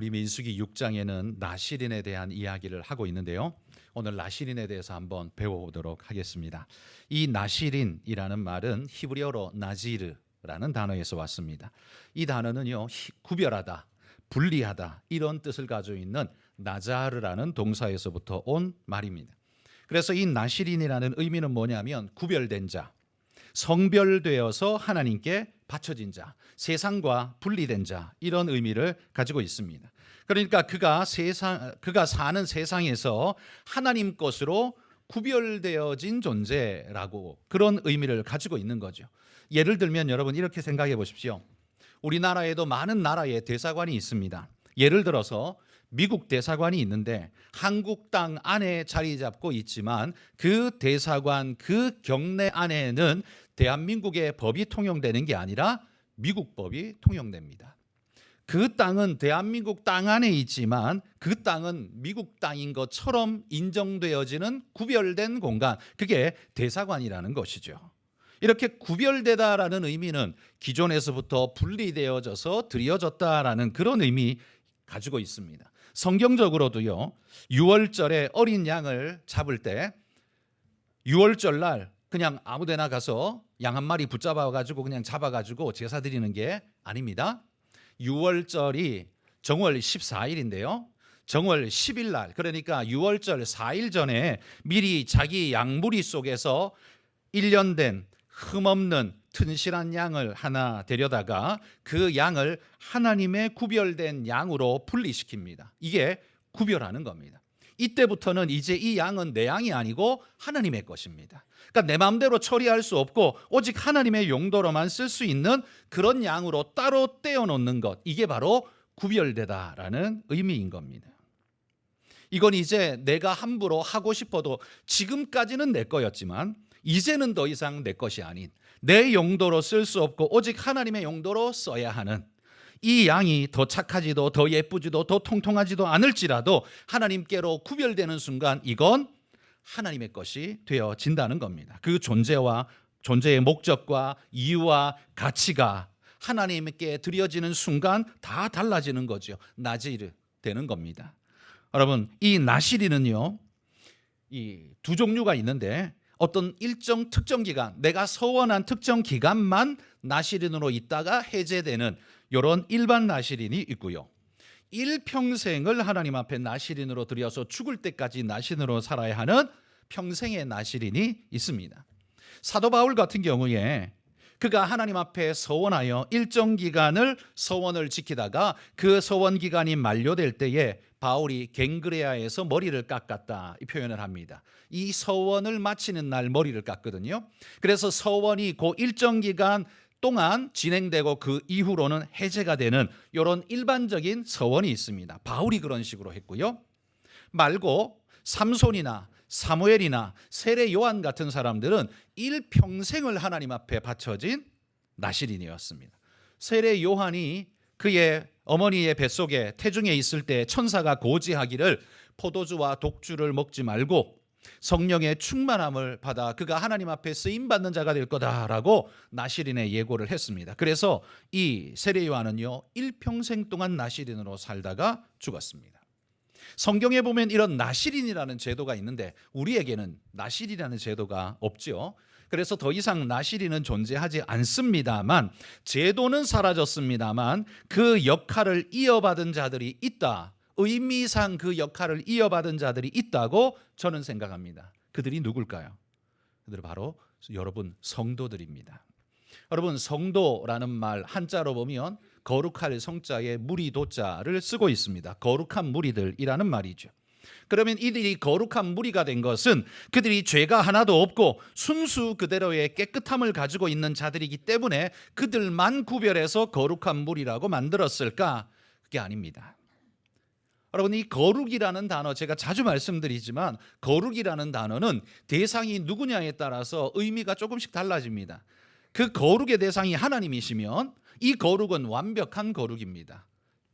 우리 민수기 6장에는 나실인에 대한 이야기를 하고 있는데요. 오늘 나실인에 대해서 한번 배워보도록 하겠습니다. 이 나실인이라는 말은 히브리어로 나지르라는 단어에서 왔습니다. 이 단어는요, 구별하다, 분리하다 이런 뜻을 가지고 있는 나자르라는 동사에서부터 온 말입니다. 그래서 이 나실인이라는 의미는 뭐냐면 구별된 자, 성별되어서 하나님께 바쳐진 자, 세상과 분리된 자 이런 의미를 가지고 있습니다. 그러니까 그가 사는 세상에서 하나님 것으로 구별되어진 존재라고 그런 의미를 가지고 있는 거죠. 예를 들면 여러분 이렇게 생각해 보십시오. 우리나라에도 많은 나라의 대사관이 있습니다. 예를 들어서 미국 대사관이 있는데 한국 땅 안에 자리 잡고 있지만 그 대사관 그 경내 안에는 대한민국의 법이 통용되는 게 아니라 미국 법이 통용됩니다. 그 땅은 대한민국 땅 안에 있지만 그 땅은 미국 땅인 것처럼 인정되어지는 구별된 공간, 그게 대사관이라는 것이죠. 이렇게 구별되다라는 의미는 기존에서부터 분리되어져서 드려졌다라는 그런 의미 가지고 있습니다. 성경적으로도요, 유월절에 어린 양을 잡을 때 유월절 날 그냥 아무데나 가서 양 한 마리 붙잡아가지고 그냥 잡아가지고 제사 드리는 게 아닙니다. 유월절이 정월 14일인데요. 정월 10일 날, 그러니까 유월절 4일 전에 미리 자기 양무리 속에서 1년 된 흠없는 튼실한 양을 하나 데려다가 그 양을 하나님의 구별된 양으로 분리시킵니다. 이게 구별하는 겁니다. 이때부터는 이제 이 양은 내 양이 아니고 하나님의 것입니다. 그러니까 내 마음대로 처리할 수 없고 오직 하나님의 용도로만 쓸 수 있는 그런 양으로 따로 떼어놓는 것, 이게 바로 구별되다라는 의미인 겁니다. 이건 이제 내가 함부로 하고 싶어도 지금까지는 내 거였지만 이제는 더 이상 내 것이 아닌 내 용도로 쓸 수 없고 오직 하나님의 용도로 써야 하는 이 양이 더 착하지도 더 예쁘지도 더 통통하지도 않을지라도 하나님께로 구별되는 순간 이건 하나님의 것이 되어진다는 겁니다. 그 존재의 목적과 이유와 가치가 하나님께 드려지는 순간 다 달라지는 거죠. 나지르 되는 겁니다. 여러분, 이 나실인은요, 이 두 종류가 있는데 어떤 일정 특정 기간, 내가 서원한 특정 기간만 나실인으로 있다가 해제되는 이런 일반 나실인이 있고요. 일평생을 하나님 앞에 나실인으로 드려서 죽을 때까지 나실인으로 살아야 하는 평생의 나실인이 있습니다. 사도 바울 같은 경우에 그가 하나님 앞에 서원하여 일정 기간을 서원을 지키다가 그 서원 기간이 만료될 때에 바울이 갱그레아에서 머리를 깎았다 이 표현을 합니다. 이 서원을 마치는 날 머리를 깎거든요. 그래서 서원이 그 일정 기간 동안 진행되고 그 이후로는 해제가 되는 이런 일반적인 서원이 있습니다. 바울이 그런 식으로 했고요. 말고 삼손이나 사무엘이나 세례 요한 같은 사람들은 일평생을 하나님 앞에 바쳐진 나실인이었습니다. 세례 요한이 그의 어머니의 뱃속에 태중에 있을 때 천사가 고지하기를 포도주와 독주를 먹지 말고 성령의 충만함을 받아 그가 하나님 앞에 쓰임받는 자가 될 거다라고 나실인의 예고를 했습니다. 그래서 이 세례 요한은요, 일평생 동안 나실인으로 살다가 죽었습니다. 성경에 보면 이런 나실인이라는 제도가 있는데 우리에게는 나실이라는 제도가 없죠. 그래서 더 이상 나실인은 존재하지 않습니다만, 제도는 사라졌습니다만 그 역할을 이어받은 자들이 있다. 의미상 그 역할을 이어받은 자들이 있다고 저는 생각합니다. 그들이 누굴까요? 그들은 바로 여러분 성도들입니다. 여러분, 성도라는 말 한자로 보면 거룩할 성자에 무리도자를 쓰고 있습니다. 거룩한 무리들이라는 말이죠. 그러면 이들이 거룩한 무리가 된 것은 그들이 죄가 하나도 없고 순수 그대로의 깨끗함을 가지고 있는 자들이기 때문에 그들만 구별해서 거룩한 무리라고 만들었을까? 그게 아닙니다. 여러분, 이 거룩이라는 단어 제가 자주 말씀드리지만 거룩이라는 단어는 대상이 누구냐에 따라서 의미가 조금씩 달라집니다. 그 거룩의 대상이 하나님이시면 이 거룩은 완벽한 거룩입니다.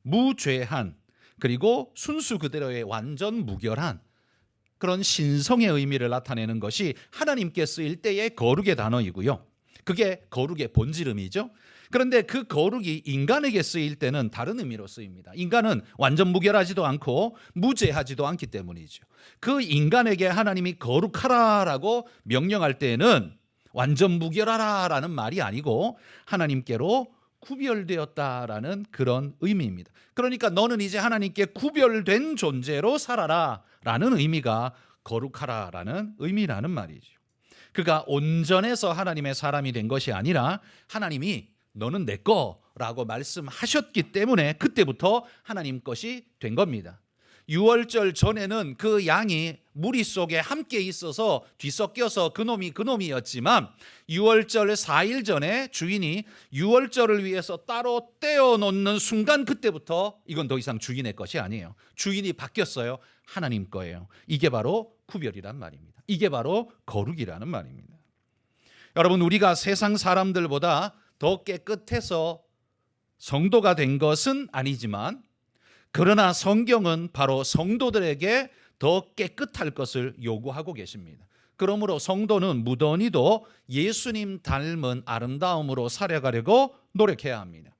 무죄한, 그리고 순수 그대로의 완전 무결한 그런 신성의 의미를 나타내는 것이 하나님께 쓰일 때의 거룩의 단어이고요. 그게 거룩의 본질음이죠. 그런데 그 거룩이 인간에게 쓰일 때는 다른 의미로 쓰입니다. 인간은 완전 무결하지도 않고 무죄하지도 않기 때문이죠. 그 인간에게 하나님이 거룩하라라고 명령할 때는 완전 무결하라라는 말이 아니고 하나님께로 구별되었다라는 그런 의미입니다. 그러니까 너는 이제 하나님께 구별된 존재로 살아라라는 의미가 거룩하라라는 의미라는 말이죠. 그가 온전해서 하나님의 사람이 된 것이 아니라 하나님이 너는 내 거라고 말씀하셨기 때문에 그때부터 하나님 것이 된 겁니다. 유월절 전에는 그 양이 무리 속에 함께 있어서 뒤섞여서 그놈이었지만 유월절 4일 전에 주인이 유월절을 위해서 따로 떼어놓는 순간 그때부터 이건 더 이상 주인의 것이 아니에요. 주인이 바뀌었어요. 하나님 거예요. 이게 바로 구별이란 말입니다. 이게 바로 거룩이라는 말입니다. 여러분, 우리가 세상 사람들보다 더 깨끗해서 성도가 된 것은 아니지만 그러나 성경은 바로 성도들에게 더 깨끗할 것을 요구하고 계십니다. 그러므로 성도는 무던히도 예수님 닮은 아름다움으로 살아가려고 노력해야 합니다.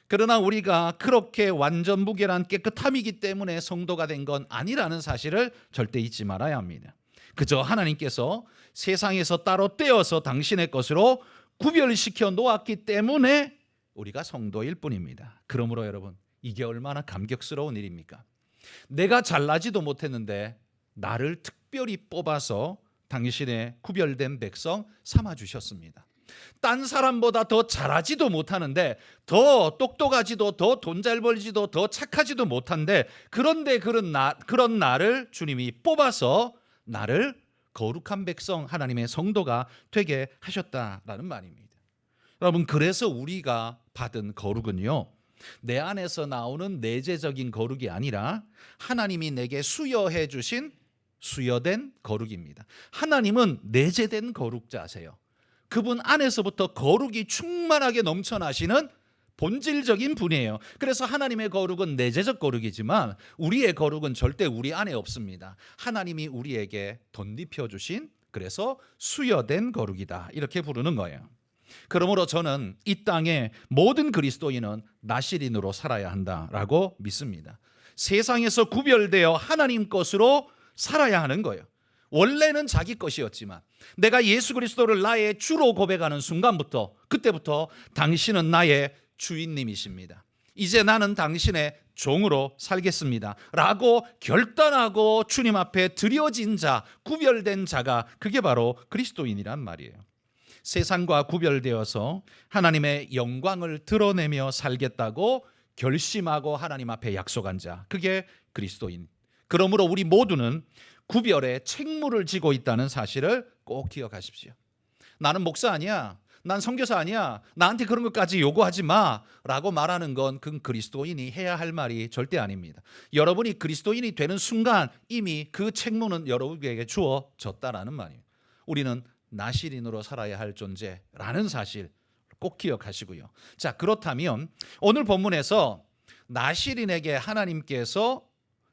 그러나 우리가 그렇게 완전 무결한 깨끗함이기 때문에 성도가 된 건 아니라는 사실을 절대 잊지 말아야 합니다. 그저 하나님께서 세상에서 따로 떼어서 당신의 것으로 구별시켜 놓았기 때문에 우리가 성도일 뿐입니다. 그러므로 여러분, 이게 얼마나 감격스러운 일입니까? 내가 잘나지도 못했는데 나를 특별히 뽑아서 당신의 구별된 백성 삼아주셨습니다. 딴 사람보다 더 잘하지도 못하는데, 더 똑똑하지도, 더 돈 잘 벌지도, 더 착하지도 못한데, 그런데 그런 나를 주님이 뽑아서 나를 거룩한 백성, 하나님의 성도가 되게 하셨다라는 말입니다. 여러분, 그래서 우리가 받은 거룩은요, 내 안에서 나오는 내재적인 거룩이 아니라 하나님이 내게 수여해 주신 수여된 거룩입니다. 하나님은 내재된 거룩자세요. 그분 안에서부터 거룩이 충만하게 넘쳐나시는 본질적인 분이에요. 그래서 하나님의 거룩은 내재적 거룩이지만 우리의 거룩은 절대 우리 안에 없습니다. 하나님이 우리에게 덧입혀 주신, 그래서 수여된 거룩이다, 이렇게 부르는 거예요. 그러므로 저는 이 땅의 모든 그리스도인은 나시린으로 살아야 한다라고 믿습니다. 세상에서 구별되어 하나님 것으로 살아야 하는 거예요. 원래는 자기 것이었지만 내가 예수 그리스도를 나의 주로 고백하는 순간부터, 그때부터 당신은 나의 주인님이십니다. 이제 나는 당신의 종으로 살겠습니다 라고 결단하고 주님 앞에 드려진 자, 구별된 자가, 그게 바로 그리스도인이란 말이에요. 세상과 구별되어서 하나님의 영광을 드러내며 살겠다고 결심하고 하나님 앞에 약속한 자, 그게 그리스도인. 그러므로 우리 모두는 구별의 책무를 지고 있다는 사실을 꼭 기억하십시오. 나는 목사 아니야, 난 선교사 아니야, 나한테 그런 것까지 요구하지 마 라고 말하는 건 그 그리스도인이 해야 할 말이 절대 아닙니다. 여러분이 그리스도인이 되는 순간 이미 그 책무는 여러분에게 주어졌다라는 말이에요. 우리는 나시린으로 살아야 할 존재라는 사실 꼭 기억하시고요. 자, 그렇다면 오늘 본문에서 나시린에게 하나님께서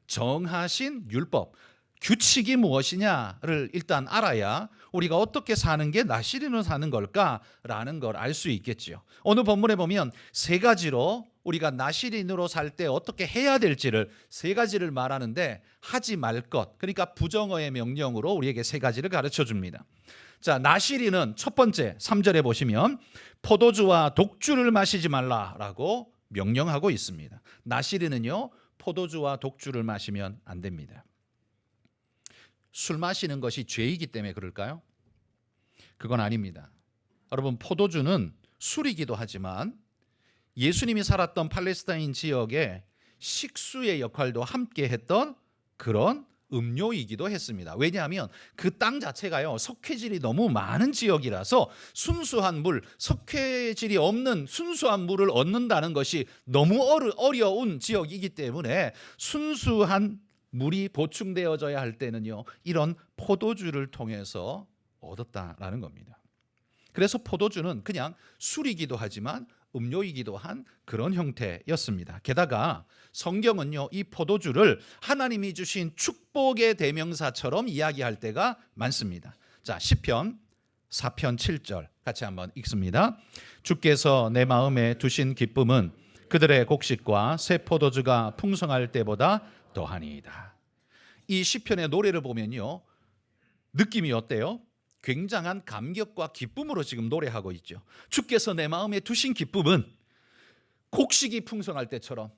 정하신 율법, 규칙이 무엇이냐를 일단 알아야 우리가 어떻게 사는 게 나시린으로 사는 걸까라는 걸 알 수 있겠죠. 오늘 본문에 보면 세 가지로 우리가 나시린으로 살 때 어떻게 해야 될지를 세 가지를 말하는데, 하지 말 것, 그러니까 부정어의 명령으로 우리에게 세 가지를 가르쳐 줍니다. 자, 나시린은 첫 번째 3절에 보시면 포도주와 독주를 마시지 말라라고 명령하고 있습니다. 나시린은요, 포도주와 독주를 마시면 안 됩니다. 술 마시는 것이 죄이기 때문에 그럴까요? 그건 아닙니다. 여러분, 포도주는 술이기도 하지만 예수님이 살았던 팔레스타인 지역에 식수의 역할도 함께 했던 그런 음료이기도 했습니다. 왜냐하면 그 땅 자체가요, 석회질이 너무 많은 지역이라서 순수한 물, 석회질이 없는 순수한 물을 얻는다는 것이 너무 어려운 지역이기 때문에 순수한 물이 보충되어져야 할 때는요, 이런 포도주를 통해서 얻었다라는 겁니다. 그래서 포도주는 그냥 술이기도 하지만 음료이기도 한 그런 형태였습니다. 게다가 성경은요, 이 포도주를 하나님이 주신 축복의 대명사처럼 이야기할 때가 많습니다. 자, 시편 4편 7절 같이 한번 읽습니다. 주께서 내 마음에 두신 기쁨은 그들의 곡식과 새 포도주가 풍성할 때보다 더하니이다. 이 시편의 노래를 보면요, 느낌이 어때요? 굉장한 감격과 기쁨으로 지금 노래하고 있죠. 주께서 내 마음에 두신 기쁨은 곡식이 풍성할 때처럼,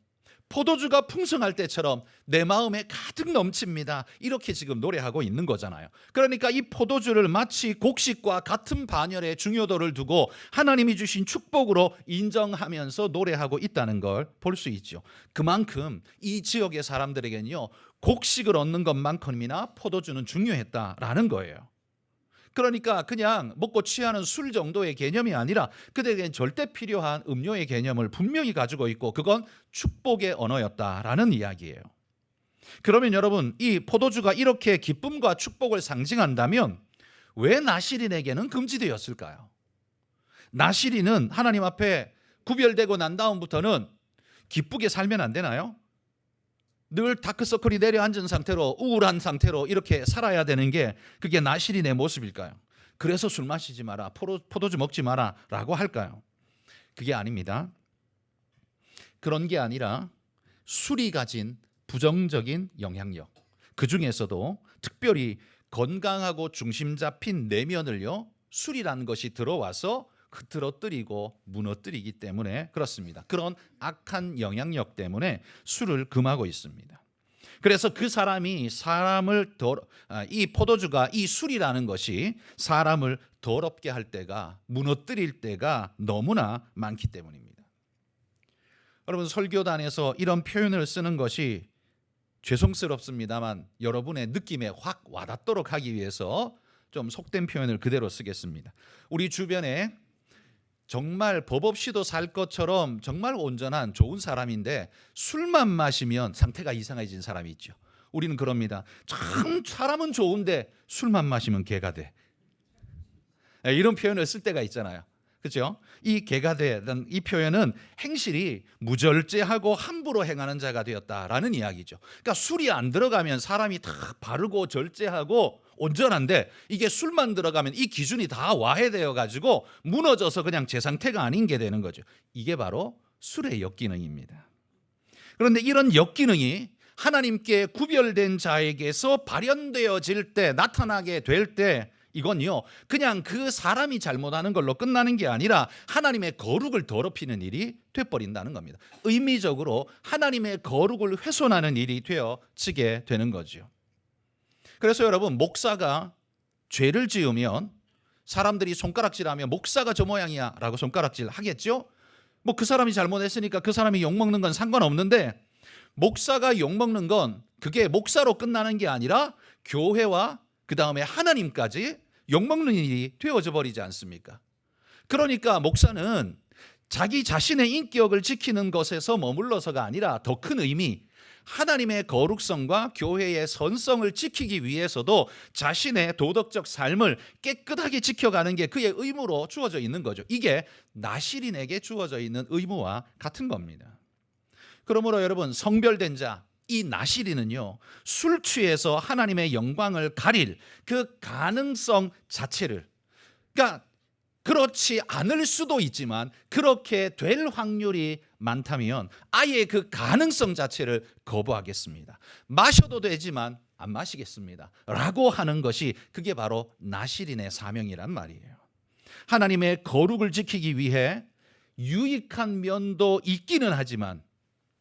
포도주가 풍성할 때처럼 내 마음에 가득 넘칩니다. 이렇게 지금 노래하고 있는 거잖아요. 그러니까 이 포도주를 마치 곡식과 같은 반열의 중요도를 두고 하나님이 주신 축복으로 인정하면서 노래하고 있다는 걸 볼 수 있죠. 그만큼 이 지역의 사람들에게는요, 곡식을 얻는 것만큼이나 포도주는 중요했다라는 거예요. 그러니까 그냥 먹고 취하는 술 정도의 개념이 아니라 그들에겐 절대 필요한 음료의 개념을 분명히 가지고 있고, 그건 축복의 언어였다라는 이야기예요. 그러면 여러분, 이 포도주가 이렇게 기쁨과 축복을 상징한다면 왜 나실인에게는 금지되었을까요? 나실인은 하나님 앞에 구별되고 난 다음부터는 기쁘게 살면 안 되나요? 늘 다크서클이 내려앉은 상태로, 우울한 상태로 이렇게 살아야 되는 게 그게 나실인의 모습일까요? 그래서 술 마시지 마라, 포도주 먹지 마라 라고 할까요? 그게 아닙니다. 그런 게 아니라 술이 가진 부정적인 영향력, 그 중에서도 특별히 건강하고 중심 잡힌 내면을요, 술이라는 것이 들어와서 흐트러뜨리고 무너뜨리기 때문에 그렇습니다. 그런 악한 영향력 때문에 술을 금하고 있습니다. 그래서 그 사람이 이 포도주가, 이 술이라는 것이 사람을 더럽게 할 때가, 무너뜨릴 때가 너무나 많기 때문입니다. 여러분, 설교단에서 이런 표현을 쓰는 것이 죄송스럽습니다만 여러분의 느낌에 확 와닿도록 하기 위해서 좀 속된 표현을 그대로 쓰겠습니다. 우리 주변에 정말 법 없이도 살 것처럼 정말 온전한 좋은 사람인데 술만 마시면 상태가 이상해진 사람이 있죠. 우리는 그럽니다. 참 사람은 좋은데 술만 마시면 개가 돼. 이런 표현을 쓸 때가 있잖아요. 그렇죠? 이 개가 되는 이 표현은 행실이 무절제하고 함부로 행하는 자가 되었다라는 이야기죠. 그러니까 술이 안 들어가면 사람이 다 바르고 절제하고 온전한데, 이게 술만 들어가면 이 기준이 다 와해되어 가지고 무너져서 그냥 제 상태가 아닌 게 되는 거죠. 이게 바로 술의 역기능입니다. 그런데 이런 역기능이 하나님께 구별된 자에게서 발현되어질 때, 나타나게 될 때, 이건요, 그냥 그 사람이 잘못하는 걸로 끝나는 게 아니라 하나님의 거룩을 더럽히는 일이 돼버린다는 겁니다. 의미적으로 하나님의 거룩을 훼손하는 일이 되어지게 되는 거죠. 그래서 여러분, 목사가 죄를 지으면 사람들이 손가락질하면 목사가 저 모양이야 라고 손가락질 하겠죠. 뭐 그 사람이 잘못했으니까 그 사람이 욕먹는 건 상관없는데, 목사가 욕먹는 건 그게 목사로 끝나는 게 아니라 교회와 그 다음에 하나님까지 욕먹는 일이 되어져 버리지 않습니까? 그러니까 목사는 자기 자신의 인격을 지키는 것에서 머물러서가 아니라 더 큰 의미, 하나님의 거룩성과 교회의 선성을 지키기 위해서도 자신의 도덕적 삶을 깨끗하게 지켜가는 게 그의 의무로 주어져 있는 거죠. 이게 나실인에게 주어져 있는 의무와 같은 겁니다. 그러므로 여러분, 성별된 자, 이 나실인은요, 술 취해서 하나님의 영광을 가릴 그 가능성 자체를, 그러니까 그렇지 않을 수도 있지만 그렇게 될 확률이 많다면 아예 그 가능성 자체를 거부하겠습니다. 마셔도 되지만 안 마시겠습니다 라고 하는 것이, 그게 바로 나실인의 사명이란 말이에요. 하나님의 거룩을 지키기 위해 유익한 면도 있기는 하지만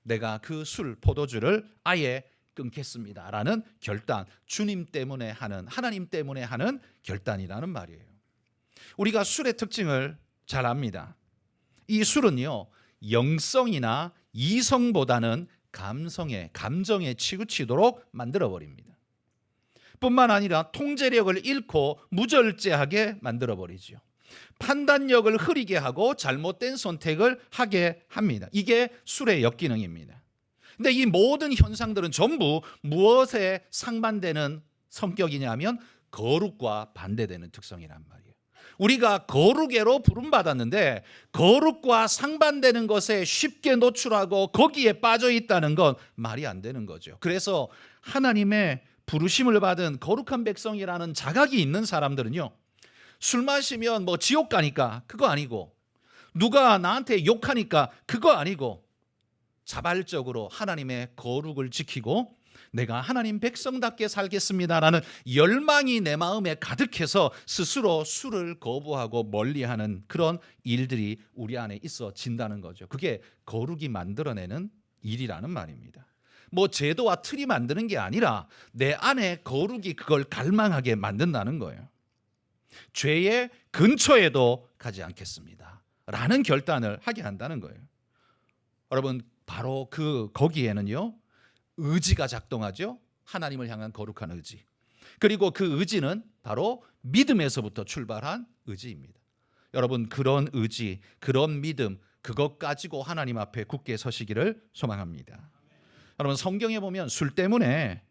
내가 그 술, 포도주를 아예 끊겠습니다라는 결단, 주님 때문에 하는, 하나님 때문에 하는 결단이라는 말이에요. 우리가 술의 특징을 잘 압니다. 이 술은요, 영성이나 이성보다는 감정에 치우치도록 만들어버립니다. 뿐만 아니라 통제력을 잃고 무절제하게 만들어버리죠. 판단력을 흐리게 하고 잘못된 선택을 하게 합니다. 이게 술의 역기능입니다. 근데 이 모든 현상들은 전부 무엇에 상반되는 성격이냐면 거룩과 반대되는 특성이란 말이에요. 우리가 거룩에로 부름받았는데 거룩과 상반되는 것에 쉽게 노출하고 거기에 빠져 있다는 건 말이 안 되는 거죠. 그래서 하나님의 부르심을 받은 거룩한 백성이라는 자각이 있는 사람들은요, 술 마시면 뭐 지옥 가니까 그거 아니고, 누가 나한테 욕하니까 그거 아니고, 자발적으로 하나님의 거룩을 지키고 내가 하나님 백성답게 살겠습니다라는 열망이 내 마음에 가득해서 스스로 술을 거부하고 멀리하는 그런 일들이 우리 안에 있어진다는 거죠. 그게 거룩이 만들어내는 일이라는 말입니다. 뭐 제도와 틀이 만드는 게 아니라 내 안에 거룩이 그걸 갈망하게 만든다는 거예요. 죄의 근처에도 가지 않겠습니다 라는 결단을 하게 한다는 거예요. 여러분, 바로 거기에는요, 의지가 작동하죠. 하나님을 향한 거룩한 의지. 그리고 그 의지는 바로 믿음에서부터 출발한 의지입니다. 여러분, 그런 의지, 그런 믿음, 그것 가지고 하나님 앞에 굳게 서시기를 소망합니다. 여러분, 성경에 보면 술 때문에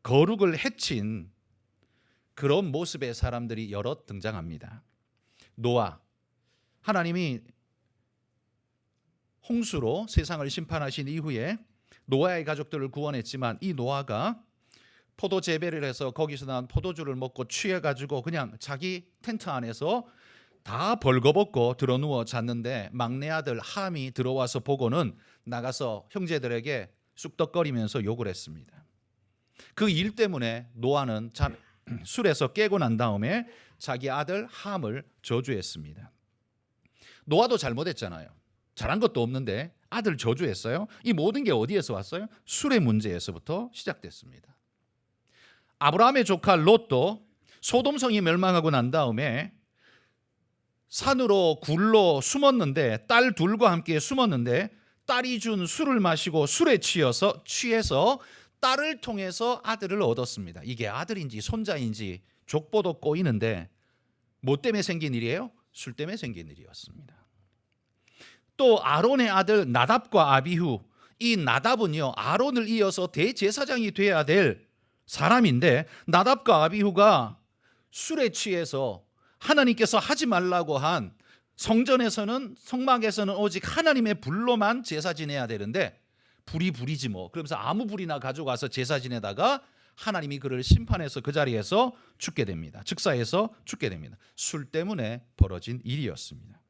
거룩을 해친 그런 모습의 사람들이 여럿 등장합니다. 노아, 하나님이 홍수로 세상을 심판하신 이후에 노아의 가족들을 구원했지만 이 노아가 포도 재배를 해서 거기서 난 포도주를 먹고 취해가지고 그냥 자기 텐트 안에서 다 벌거벗고 드러누워 잤는데 막내 아들 함이 들어와서 보고는 나가서 형제들에게 쑥덕거리면서 욕을 했습니다. 그 일 때문에 노아는 술에서 깨고 난 다음에 자기 아들 함을 저주했습니다. 노아도 잘못했잖아요. 잘한 것도 없는데 아들 저주했어요. 이 모든 게 어디에서 왔어요? 술의 문제에서부터 시작됐습니다. 아브라함의 조카 롯도 소돔성이 멸망하고 난 다음에 산으로 굴로 숨었는데, 딸 둘과 함께 숨었는데 딸이 준 술을 마시고 술에 취해서 딸을 통해서 아들을 얻었습니다. 이게 아들인지 손자인지 족보도 꼬이는데 뭐 때문에 생긴 일이에요? 술 때문에 생긴 일이었습니다. 또 아론의 아들 나답과 아비후, 이 나답은요 아론을 이어서 대제사장이 돼야 될 사람인데, 나답과 아비후가 술에 취해서 하나님께서 하지 말라고 한 성전에서는, 성막에서는 오직 하나님의 불로만 제사 지내야 되는데 불이지 뭐, 그러면서 아무 불이나 가져가서 제사 지내다가 하나님이 그를 심판해서 그 자리에서 죽게 됩니다. 즉사해서 죽게 됩니다. 술 때문에 벌어진 일이었습니다.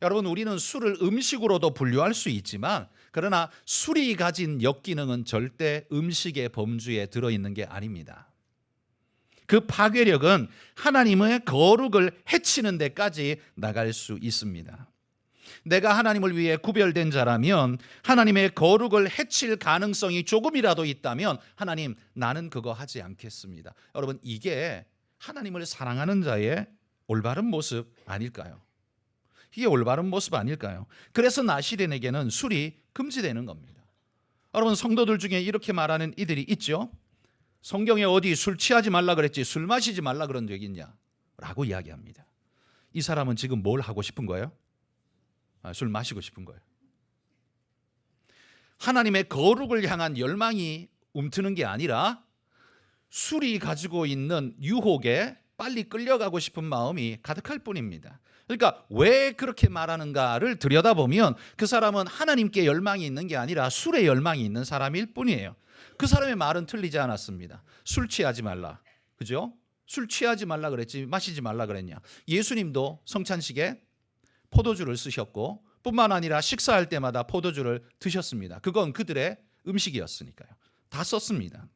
여러분, 우리는 술을 음식으로도 분류할 수 있지만, 그러나 술이 가진 역기능은 절대 음식의 범주에 들어있는 게 아닙니다. 그 파괴력은 하나님의 거룩을 해치는 데까지 나갈 수 있습니다. 내가 하나님을 위해 구별된 자라면 하나님의 거룩을 해칠 가능성이 조금이라도 있다면 하나님, 나는 그거 하지 않겠습니다. 여러분, 이게 하나님을 사랑하는 자의 올바른 모습 아닐까요? 이게 올바른 모습 아닐까요? 그래서 나시린에게는 술이 금지되는 겁니다. 여러분, 성도들 중에 이렇게 말하는 이들이 있죠. 성경에 어디 술 취하지 말라 그랬지 술 마시지 말라 그런 적 있냐? 라고 이야기합니다. 이 사람은 지금 뭘 하고 싶은 거예요? 술 마시고 싶은 거예요. 하나님의 거룩을 향한 열망이 움트는 게 아니라 술이 가지고 있는 유혹에 빨리 끌려가고 싶은 마음이 가득할 뿐입니다. 그러니까 왜 그렇게 말하는가를 들여다보면 그 사람은 하나님께 열망이 있는 게 아니라 술에 열망이 있는 사람일 뿐이에요. 그 사람의 말은 틀리지 않았습니다. 술 취하지 말라. 그죠? 술 취하지 말라 그랬지 마시지 말라 그랬냐? 예수님도 성찬식에 포도주를 쓰셨고 뿐만 아니라 식사할 때마다 포도주를 드셨습니다. 그건 그들의 음식이었으니까요. 다 썼습니다.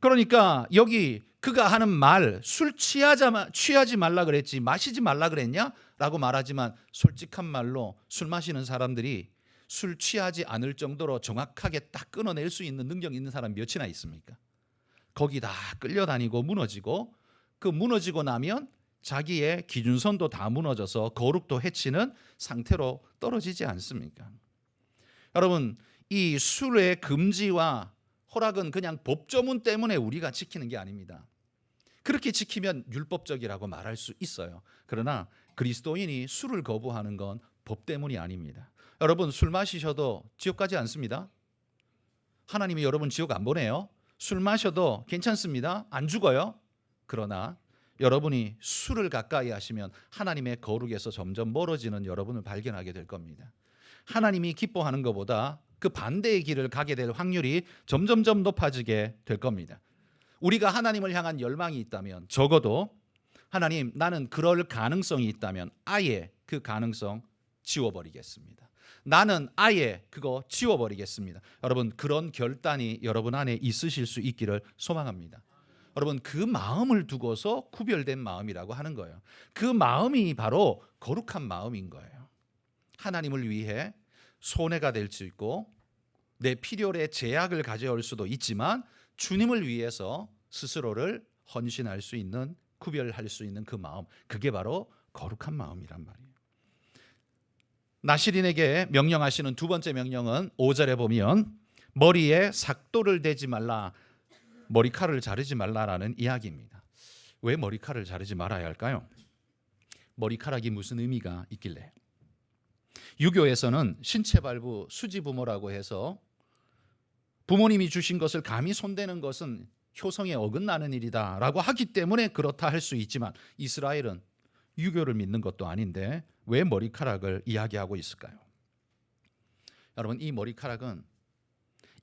그러니까 여기 그가 하는 말, 술 취하지 말라 그랬지 마시지 말라 그랬냐? 라고 말하지만 솔직한 말로 술 마시는 사람들이 술 취하지 않을 정도로 정확하게 딱 끊어낼 수 있는 능력 있는 사람 몇이나 있습니까? 거기 다 끌려다니고 무너지고, 그 무너지고 나면 자기의 기준선도 다 무너져서 거룩도 해치는 상태로 떨어지지 않습니까? 여러분, 이 술의 금지와 허락은 그냥 법조문 때문에 우리가 지키는 게 아닙니다. 그렇게 지키면 율법적이라고 말할 수 있어요. 그러나 그리스도인이 술을 거부하는 건 법 때문이 아닙니다. 여러분, 술 마시셔도 지옥 가지 않습니다. 하나님이 여러분 지옥 안 보내요. 술 마셔도 괜찮습니다. 안 죽어요. 그러나 여러분이 술을 가까이 하시면 하나님의 거룩에서 점점 멀어지는 여러분을 발견하게 될 겁니다. 하나님이 기뻐하는 것보다 그 반대의 길을 가게 될 확률이 점점점 높아지게 될 겁니다. 우리가 하나님을 향한 열망이 있다면 적어도 하나님, 나는 그럴 가능성이 있다면 아예 그 가능성 지워버리겠습니다. 나는 아예 그거 지워버리겠습니다. 여러분, 그런 결단이 여러분 안에 있으실 수 있기를 소망합니다. 여러분, 그 마음을 두고서 구별된 마음이라고 하는 거예요. 그 마음이 바로 거룩한 마음인 거예요. 하나님을 위해 손해가 될 수 있고 내 필요에 제약을 가져올 수도 있지만 주님을 위해서 스스로를 헌신할 수 있는, 구별할 수 있는 그 마음, 그게 바로 거룩한 마음이란 말이에요. 나실인에게 명령하시는 두 번째 명령은 5절에 보면 머리에 삭도를 대지 말라, 머리카락을 자르지 말라라는 이야기입니다. 왜 머리카락을 자르지 말아야 할까요? 머리카락이 무슨 의미가 있길래? 유교에서는 신체발부 수지부모라고 해서 부모님이 주신 것을 감히 손대는 것은 효성에 어긋나는 일이다 라고 하기 때문에 그렇다 할 수 있지만, 이스라엘은 유교를 믿는 것도 아닌데 왜 머리카락을 이야기하고 있을까요? 여러분, 이 머리카락은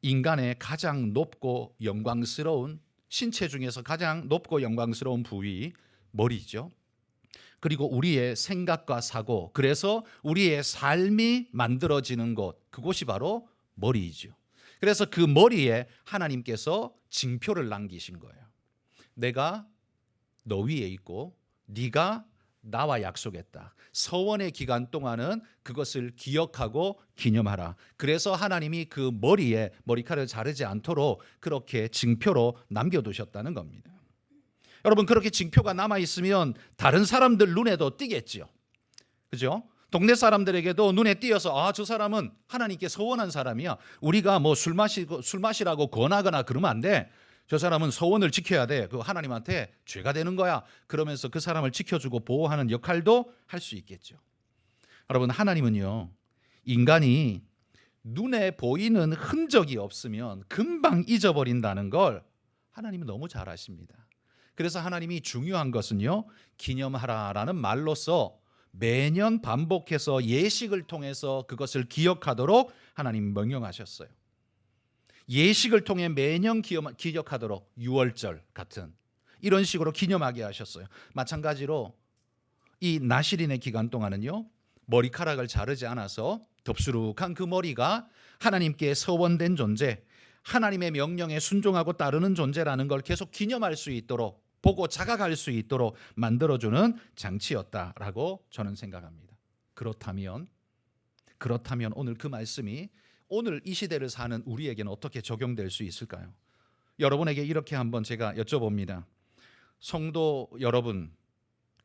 인간의 가장 높고 영광스러운, 신체 중에서 가장 높고 영광스러운 부위, 머리죠. 그리고 우리의 생각과 사고, 그래서 우리의 삶이 만들어지는 곳, 그곳이 바로 머리이죠. 그래서 그 머리에 하나님께서 징표를 남기신 거예요. 내가 너 위에 있고 네가 나와 약속했다. 서원의 기간 동안은 그것을 기억하고 기념하라. 그래서 하나님이 그 머리에 머리카락을 자르지 않도록 그렇게 징표로 남겨두셨다는 겁니다. 여러분, 그렇게 징표가 남아있으면 다른 사람들 눈에도 띄겠죠. 그죠? 동네 사람들에게도 눈에 띄어서 저 사람은 하나님께 서원한 사람이야. 우리가 뭐 술 마시라고 권하거나 그러면 안 돼. 저 사람은 서원을 지켜야 돼. 그 하나님한테 죄가 되는 거야. 그러면서 그 사람을 지켜주고 보호하는 역할도 할 수 있겠죠. 여러분, 하나님은요, 인간이 눈에 보이는 흔적이 없으면 금방 잊어버린다는 걸 하나님은 너무 잘 아십니다. 그래서 하나님이 중요한 것은요, 기념하라라는 말로써 매년 반복해서 예식을 통해서 그것을 기억하도록 하나님 명령하셨어요. 예식을 통해 매년 기억하도록, 6월절 같은 이런 식으로 기념하게 하셨어요. 마찬가지로 이 나실인의 기간 동안은요, 머리카락을 자르지 않아서 덥수룩한 그 머리가 하나님께 서원된 존재, 하나님의 명령에 순종하고 따르는 존재라는 걸 계속 기념할 수 있도록, 보고 자각할 수 있도록 만들어주는 장치였다라고 저는 생각합니다. 그렇다면 오늘 그 말씀이 오늘 이 시대를 사는 우리에게는 어떻게 적용될 수 있을까요? 여러분에게 이렇게 한번 제가 여쭤봅니다. 성도 여러분,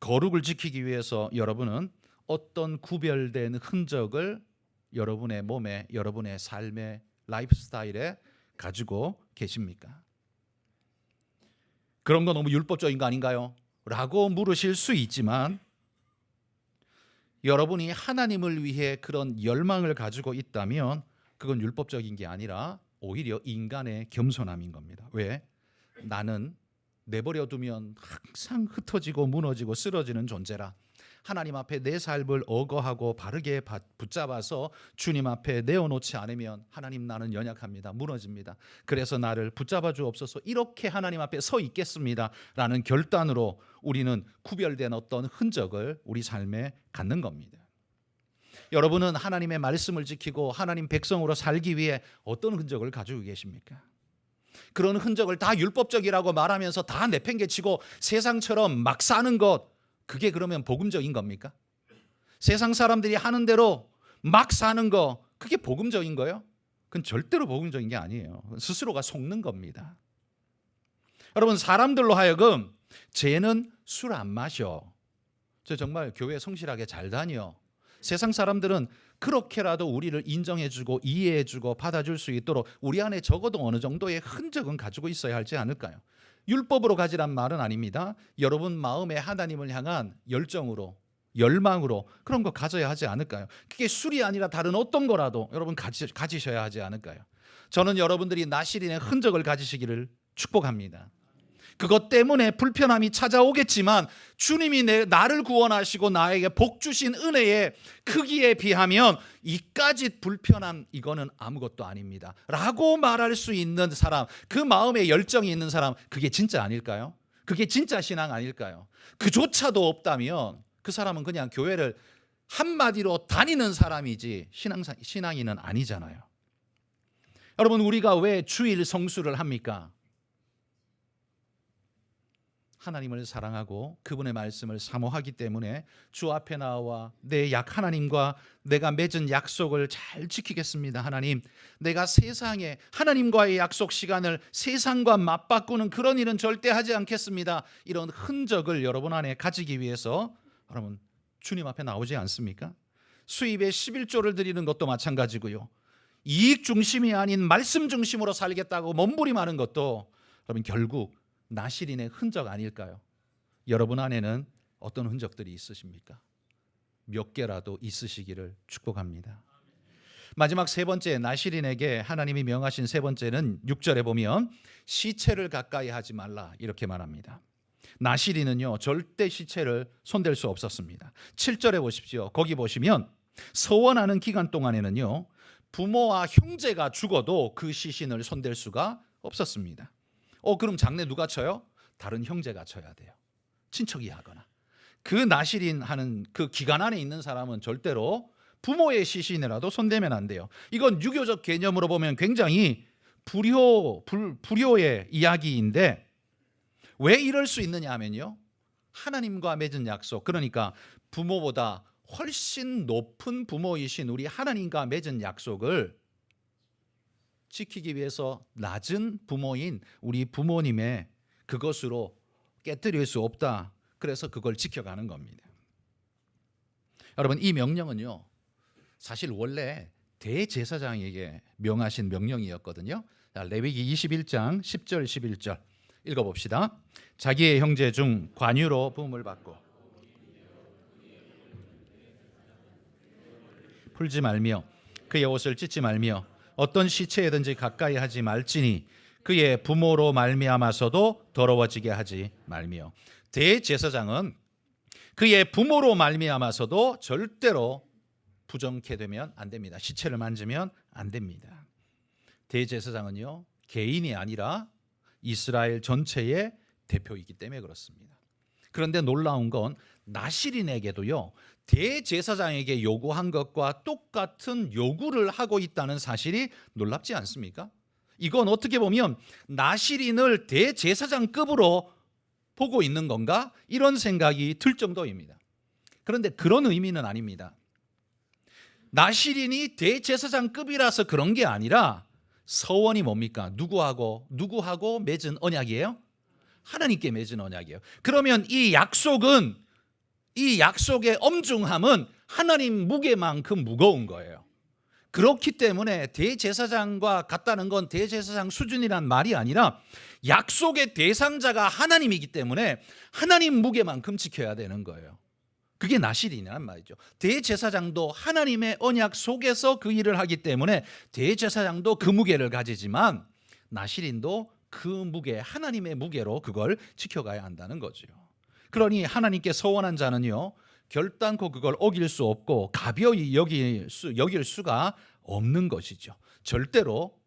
거룩을 지키기 위해서 여러분은 어떤 구별된 흔적을 여러분의 몸에, 여러분의 삶의 라이프 스타일에 가지고 계십니까? 그런 거 너무 율법적인 거 아닌가요? 라고 물으실 수 있지만, 여러분이 하나님을 위해 그런 열망을 가지고 있다면 그건 율법적인 게 아니라 오히려 인간의 겸손함인 겁니다. 왜? 나는 내버려 두면 항상 흩어지고 무너지고 쓰러지는 존재라. 하나님 앞에 내 삶을 어거하고 바르게 붙잡아서 주님 앞에 내어놓지 않으면 하나님, 나는 연약합니다. 무너집니다. 그래서 나를 붙잡아 주옵소서. 이렇게 하나님 앞에 서 있겠습니다 라는 결단으로 우리는 구별된 어떤 흔적을 우리 삶에 갖는 겁니다. 여러분은 하나님의 말씀을 지키고 하나님 백성으로 살기 위해 어떤 흔적을 가지고 계십니까? 그런 흔적을 다 율법적이라고 말하면서 다 내팽개치고 세상처럼 막 사는 것, 그게 그러면 복음적인 겁니까? 세상 사람들이 하는 대로 막 사는 거, 그게 복음적인 거예요? 그건 절대로 복음적인 게 아니에요. 스스로가 속는 겁니다. 여러분, 사람들로 하여금 쟤는 술 안 마셔, 저 정말 교회 성실하게 잘 다녀, 세상 사람들은 그렇게라도 우리를 인정해주고 이해해주고 받아줄 수 있도록 우리 안에 적어도 어느 정도의 흔적은 가지고 있어야 하지 않을까요? 율법으로 가지란 말은 아닙니다. 여러분 마음에 하나님을 향한 열정으로, 열망으로 그런 거 가져야 하지 않을까요? 그게 술이 아니라 다른 어떤 거라도 여러분 가지셔야 하지 않을까요? 저는 여러분들이 나실인의 흔적을 가지시기를 축복합니다. 그것 때문에 불편함이 찾아오겠지만 주님이 나를 구원하시고 나에게 복 주신 은혜의 크기에 비하면 이까짓 불편함, 이거는 아무것도 아닙니다 라고 말할 수 있는 사람, 그 마음에 열정이 있는 사람, 그게 진짜 아닐까요? 그게 진짜 신앙 아닐까요? 그조차도 없다면 그 사람은 그냥 교회를 한마디로 다니는 사람이지 신앙인은 아니잖아요. 여러분, 우리가 왜 주일 성수를 합니까? 하나님을 사랑하고 그분의 말씀을 사모하기 때문에 주 앞에 나와 내 하나님과 내가 맺은 약속을 잘 지키겠습니다. 하나님, 내가 세상에 하나님과의 약속 시간을 세상과 맞바꾸는 그런 일은 절대 하지 않겠습니다. 이런 흔적을 여러분 안에 가지기 위해서 여러분 주님 앞에 나오지 않습니까? 수입에 11조를 드리는 것도 마찬가지고요. 이익 중심이 아닌 말씀 중심으로 살겠다고 몸부림하는 것도 여러분 결국 나실인의 흔적 아닐까요? 여러분 안에는 어떤 흔적들이 있으십니까? 몇 개라도 있으시기를 축복합니다. 마지막 세 번째, 나실인에게 하나님이 명하신 세 번째는 6절에 보면 시체를 가까이 하지 말라 이렇게 말합니다. 나실인은요 절대 시체를 손댈 수 없었습니다. 7절에 보십시오. 거기 보시면 서원하는 기간 동안에는요 부모와 형제가 죽어도 그 시신을 손댈 수가 없었습니다. 그럼 장례 누가 쳐요? 다른 형제가 쳐야 돼요. 친척이 하거나. 그 나실인 하는 그 기간 안에 있는 사람은 절대로 부모의 시신이라도 손대면 안 돼요. 이건 유교적 개념으로 보면 굉장히 불효의 이야기인데 왜 이럴 수 있느냐 하면요, 하나님과 맺은 약속, 그러니까 부모보다 훨씬 높은 부모이신 우리 하나님과 맺은 약속을 지키기 위해서 낮은 부모인 우리 부모님의 그것으로 깨뜨릴 수 없다. 그래서 그걸 지켜가는 겁니다. 여러분, 이 명령은요 사실 원래 대제사장에게 명하신 명령이었거든요. 레위기 21장 10절 11절 읽어봅시다. 자기의 형제 중 관유로 부음을 받고 풀지 말며 그의 옷을 찢지 말며 어떤 시체에든지 가까이 하지 말지니 그의 부모로 말미암아서도 더러워지게 하지 말며. 대제사장은 그의 부모로 말미암아서도 절대로 부정케 되면 안 됩니다. 시체를 만지면 안 됩니다. 대제사장은요 개인이 아니라 이스라엘 전체의 대표이기 때문에 그렇습니다. 그런데 놀라운 건 나실인에게도요 대제사장에게 요구한 것과 똑같은 요구를 하고 있다는 사실이 놀랍지 않습니까? 이건 어떻게 보면 나실인을 대제사장급으로 보고 있는 건가? 이런 생각이 들 정도입니다. 그런데 그런 의미는 아닙니다. 나실인이 대제사장급이라서 그런 게 아니라 서원이 뭡니까? 누구하고 맺은 언약이에요? 하나님께 맺은 언약이에요. 그러면 이 약속의 엄중함은 하나님 무게만큼 무거운 거예요. 그렇기 때문에 대제사장과 같다는 건 대제사장 수준이란 말이 아니라 약속의 대상자가 하나님이기 때문에 하나님 무게만큼 지켜야 되는 거예요. 그게 나실인이란 말이죠. 대제사장도 하나님의 언약 속에서 그 일을 하기 때문에 대제사장도 그 무게를 가지지만 나실인도 그 무게, 하나님의 무게로 그걸 지켜가야 한다는 거죠. 그러니 하나님께 서원한 자는요 결단코 그걸 어길 수 없고 가벼이 여길 수가 없는 것이죠. 절대로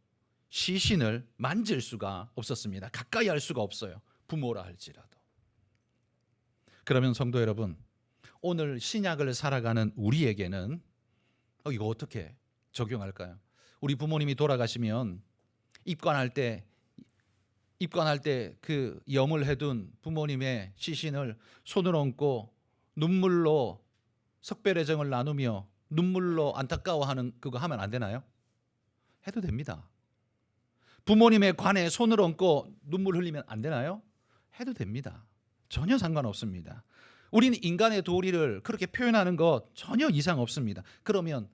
시신을 만질 수가 없었습니다. 가까이 할 수가 없어요. 부모라 할지라도. 그러면 성도 여러분, 오늘 신약을 살아가는 우리에게는 이거 어떻게 적용할까요? 우리 부모님이 돌아가시면 입관할 때 그 염을 해둔 부모님의 시신을 손을 얹고 눈물로 석별애정을 나누며 눈물로 안타까워하는 그거 하면 안 되나요? 해도 됩니다. 부모님의 관에 손을 얹고 눈물 흘리면 안 되나요? 해도 됩니다. 전혀 상관없습니다. 우리는 인간의 도리를 그렇게 표현하는 것 전혀 이상 없습니다. 그러면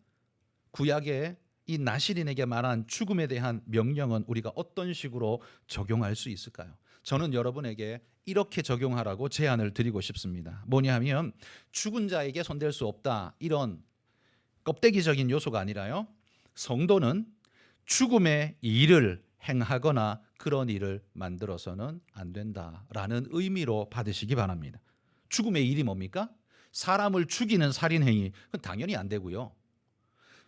구약의 이 나실인에게 말한 죽음에 대한 명령은 우리가 어떤 식으로 적용할 수 있을까요? 저는 여러분에게 이렇게 적용하라고 제안을 드리고 싶습니다. 뭐냐 하면 죽은 자에게 손댈 수 없다 이런 껍데기적인 요소가 아니라요, 성도는 죽음의 일을 행하거나 그런 일을 만들어서는 안 된다라는 의미로 받으시기 바랍니다. 죽음의 일이 뭡니까? 사람을 죽이는 살인행위, 그건 당연히 안 되고요.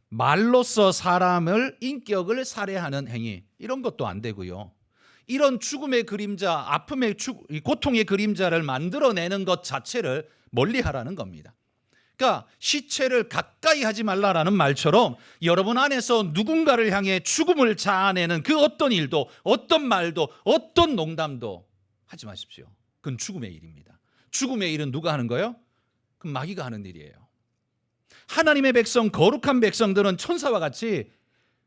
말로써 사람을 인격을 살해하는 행위, 이런 것도 안 되고요. 이런 죽음의 그림자, 아픔의 고통의 그림자를 만들어내는 것 자체를 멀리하라는 겁니다. 그러니까 시체를 가까이 하지 말라라는 말처럼 여러분 안에서 누군가를 향해 죽음을 자아내는 그 어떤 일도, 어떤 말도, 어떤 농담도 하지 마십시오. 그건 죽음의 일입니다. 죽음의 일은 누가 하는 거예요? 그건 마귀가 하는 일이에요. 하나님의 백성, 거룩한 백성들은 천사와 같이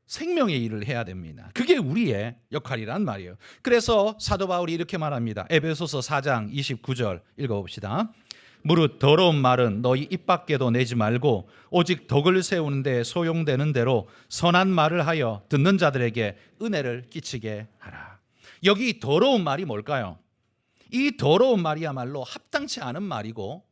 생명의 일을 해야 됩니다. 그게 우리의 역할이란 말이에요. 그래서 사도 바울이 이렇게 말합니다. 에베소서 4장 29절 읽어봅시다. 무릇 더러운 말은 너희 입 밖에도 내지 말고 오직 덕을 세우는데 소용되는 대로 선한 말을 하여 듣는 자들에게 은혜를 끼치게 하라. 여기 더러운 말이 뭘까요? 이 더러운 말이야말로 합당치 않은 말이고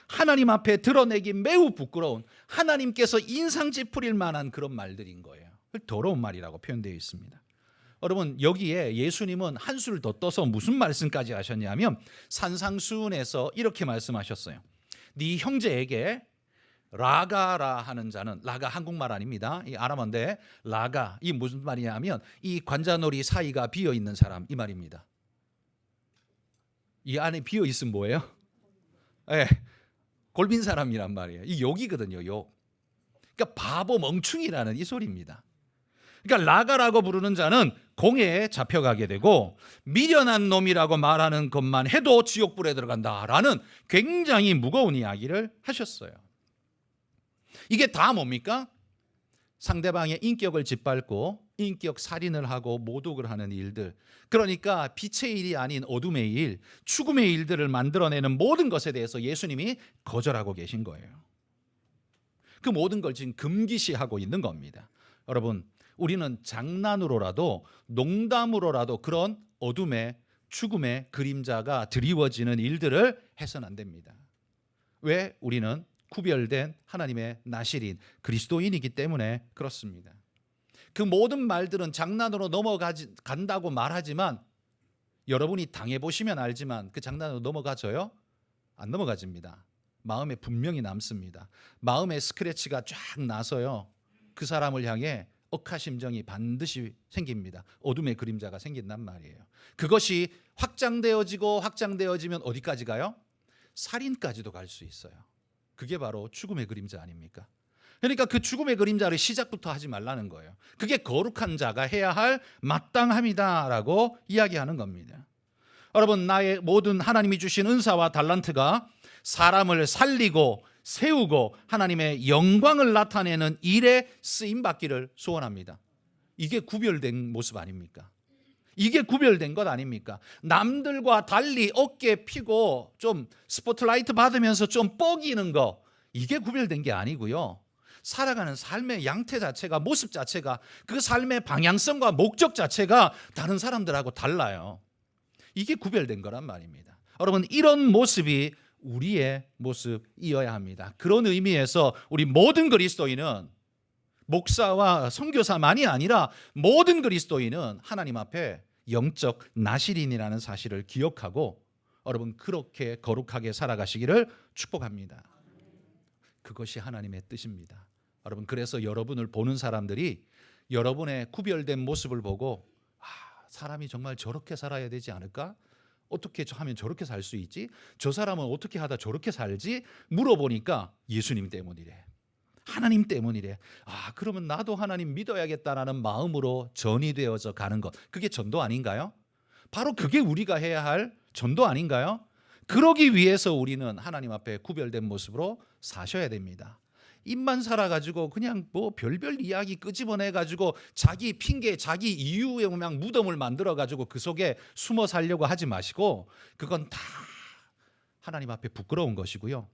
하나님 앞에 드러내기 매우 부끄러운, 하나님께서 인상 찌푸릴 만한 그런 말들인 거예요. 더러운 말이라고 표현되어 있습니다. 여러분, 여기에 예수님은 한술 더 떠서 무슨 말씀까지 하셨냐면 산상수훈에서 이렇게 말씀하셨어요. 네 형제에게 라가라 하는 자는, 라가 한국말 아닙니다. 이 아람어인데 라가, 이 무슨 말이냐면 이 관자놀이 사이가 비어 있는 사람, 이 말입니다. 이 안에 비어 있으면 뭐예요? 네, 골빈 사람이란 말이에요. 이 욕이거든요, 욕. 그러니까 바보 멍충이라는 이 소리입니다. 그러니까 라가라고 부르는 자는 공회에 잡혀가게 되고 미련한 놈이라고 말하는 것만 해도 지옥불에 들어간다라는 굉장히 무거운 이야기를 하셨어요. 이게 다 뭡니까? 상대방의 인격을 짓밟고 인격 살인을 하고 모독을 하는 일들, 그러니까 빛의 일이 아닌 어둠의 일, 죽음의 일들을 만들어내는 모든 것에 대해서 예수님이 거절하고 계신 거예요. 그 모든 걸 지금 금기시하고 있는 겁니다. 여러분, 우리는 장난으로라도 농담으로라도 그런 어둠의 죽음의 그림자가 드리워지는 일들을 해서는 안 됩니다. 왜? 우리는 구별된 하나님의 나실인 그리스도인이기 때문에 그렇습니다. 그 모든 말들은 장난으로 넘어간다고 말하지만 여러분이 당해보시면 알지만 그 장난으로 넘어가져요? 안 넘어가집니다. 마음에 분명히 남습니다. 마음에 스크래치가 쫙 나서요. 그 사람을 향해 억하심정이 반드시 생깁니다. 어둠의 그림자가 생긴단 말이에요. 그것이 확장되어지면 어디까지 가요? 살인까지도 갈 수 있어요. 그게 바로 죽음의 그림자 아닙니까? 그러니까 그 죽음의 그림자를 시작부터 하지 말라는 거예요. 그게 거룩한 자가 해야 할 마땅함이다라고 이야기하는 겁니다. 여러분, 나의 모든 하나님이 주신 은사와 달란트가 사람을 살리고 세우고 하나님의 영광을 나타내는 일에 쓰임받기를 소원합니다. 이게 구별된 모습 아닙니까? 이게 구별된 것 아닙니까? 남들과 달리 어깨 피고 좀 스포트라이트 받으면서 좀 뻐기는 거, 이게 구별된 게 아니고요. 살아가는 삶의 양태 자체가, 모습 자체가, 그 삶의 방향성과 목적 자체가 다른 사람들하고 달라요. 이게 구별된 거란 말입니다. 여러분, 이런 모습이 우리의 모습이어야 합니다. 그런 의미에서 우리 모든 그리스도인은, 목사와 선교사만이 아니라 모든 그리스도인은 하나님 앞에 영적 나실인이라는 사실을 기억하고 여러분 그렇게 거룩하게 살아가시기를 축복합니다. 그것이 하나님의 뜻입니다. 여러분, 그래서 여러분을 보는 사람들이 여러분의 구별된 모습을 보고 사람이 정말 저렇게 살아야 되지 않을까? 어떻게 하면 저렇게 살 수 있지? 저 사람은 어떻게 하다 저렇게 살지? 물어보니까 예수님 때문이래. 하나님 때문이래. 그러면 나도 하나님 믿어야겠다라는 마음으로 전이되어져 가는 것, 그게 전도 아닌가요? 바로 그게 우리가 해야 할 전도 아닌가요? 그러기 위해서 우리는 하나님 앞에 구별된 모습으로 사셔야 됩니다. 입만 살아가지고 그냥 뭐 별별 이야기 끄집어내가지고 자기 핑계, 자기 이유에 그냥 무덤을 만들어가지고 그 속에 숨어 살려고 하지 마시고, 그건 다 하나님 앞에 부끄러운 것이고요.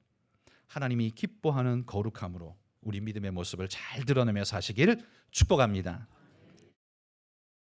하나님이 기뻐하는 거룩함으로 우리 믿음의 모습을 잘 드러내며 사시기를 축복합니다.